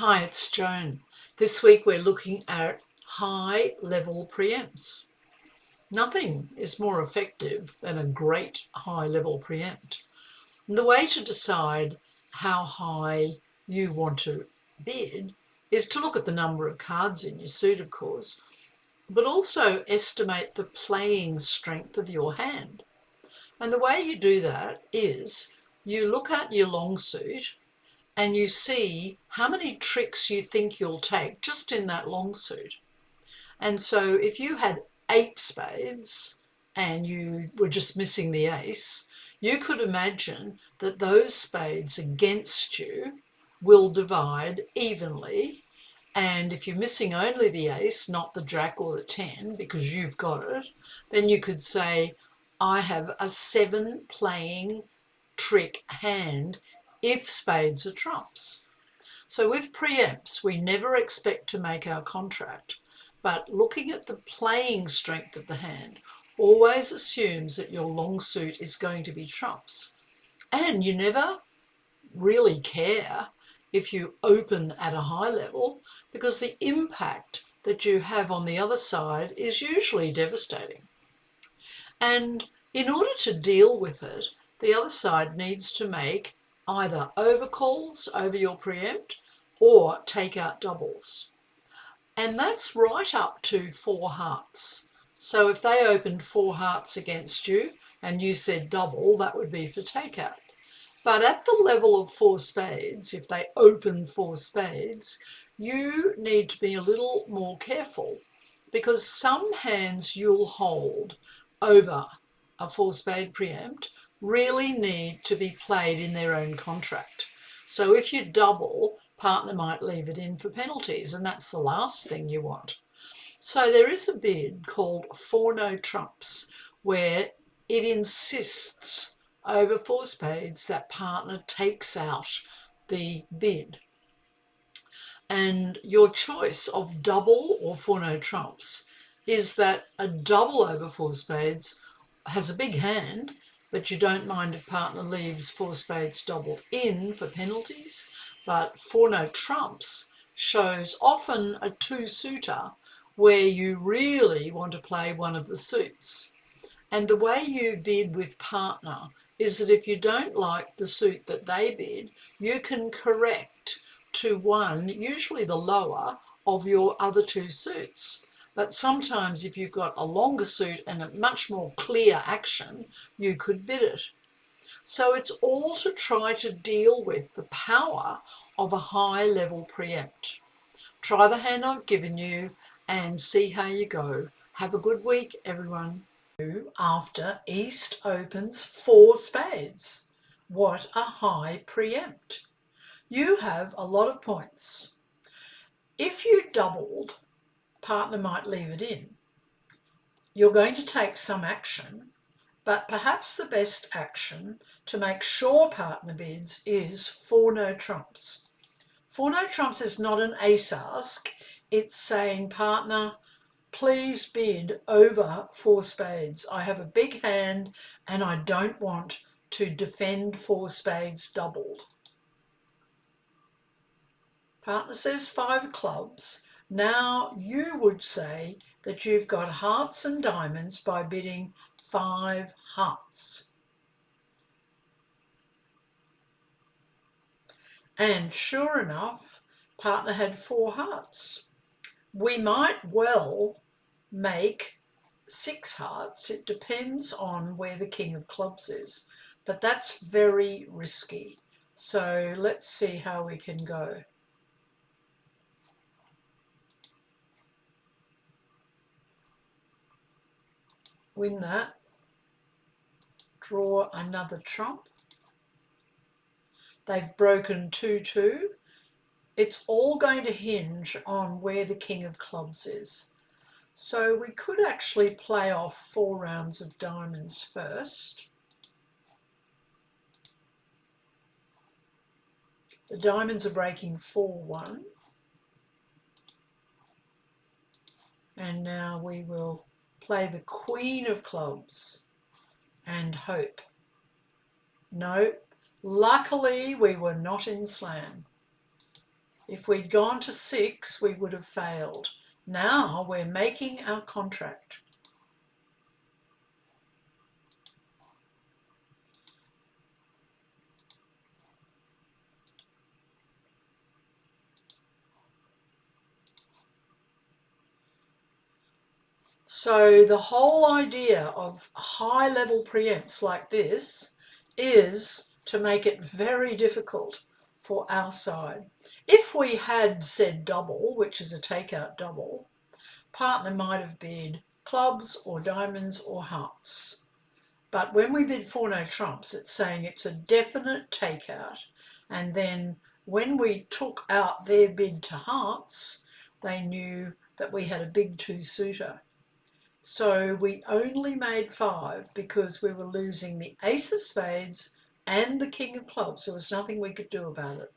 Hi, it's Joan. This week we're looking at high-level preempts. Nothing is more effective than a great high-level preempt. And the way to decide how high you want to bid is to look at the number of cards in your suit, of course, but also estimate the playing strength of your hand. And the way you do that is you look at your long suit and you see how many tricks you think you'll take just in that long suit. And so if you had 8 spades and you were just missing the ace, you could imagine that those spades against you will divide evenly. And if you're missing only the ace, not the jack or the 10, because you've got it, then you could say, I have a 7 playing trick hand if spades are trumps. So with preempts, we never expect to make our contract, but looking at the playing strength of the hand always assumes that your long suit is going to be trumps. And you never really care if you open at a high level, because the impact that you have on the other side is usually devastating. And in order to deal with it, the other side needs to make either overcalls over your preempt or take out doubles. And that's right up to 4 hearts. So if they opened 4 hearts against you and you said double, that would be for takeout. But at the level of 4 spades, if they open 4 spades, you need to be a little more careful, because some hands you'll hold over a 4 spade preempt really need to be played in their own contract. So if you double, partner might leave it in for penalties, and that's the last thing you want. So there is a bid called 4 no trumps, where it insists over 4 spades that partner takes out the bid. And your choice of double or 4 no trumps is that a double over 4 spades has a big hand, but you don't mind if partner leaves 4 spades doubled in for penalties. But 4 no trumps shows often a 2-suiter where you really want to play one of the suits. And the way you bid with partner is that if you don't like the suit that they bid, you can correct to one, usually the lower, of your other 2 suits. But sometimes if you've got a longer suit and a much more clear action, you could bid it. So it's all to try to deal with the power of a high-level preempt. Try the hand I've given you and see how you go. Have a good week, everyone. After East opens 4 spades. What a high preempt. You have a lot of points. If you doubled, partner might leave it in. You're going to take some action, but perhaps the best action to make sure partner bids is 4 no trumps. 4 no trumps is not an ace ask. It's saying, partner, please bid over 4 spades. I have a big hand and I don't want to defend 4 spades doubled. Partner says 5 clubs. Now you would say that you've got hearts and diamonds by bidding 5 hearts. And sure enough, partner had 4 hearts. We might well make 6 hearts. It depends on where the king of clubs is, but that's very risky. So let's see how we can go. Win that. Draw another trump. They've broken 2-2. It's all going to hinge on where the king of clubs is. So we could actually play off 4 rounds of diamonds first. The diamonds are breaking 4-1. And now we will play the queen of clubs and hope. No, luckily we were not in slam. If we'd gone to 6, we would have failed. Now we're making our contract. So the whole idea of high-level preempts like this is to make it very difficult for our side. If we had said double, which is a takeout double, partner might have bid clubs or diamonds or hearts. But when we bid 4 no trumps, it's saying it's a definite takeout. And then when we took out their bid to hearts, they knew that we had a big 2-suitor. So we only made 5 because we were losing the ace of spades and the king of clubs. There was nothing we could do about it.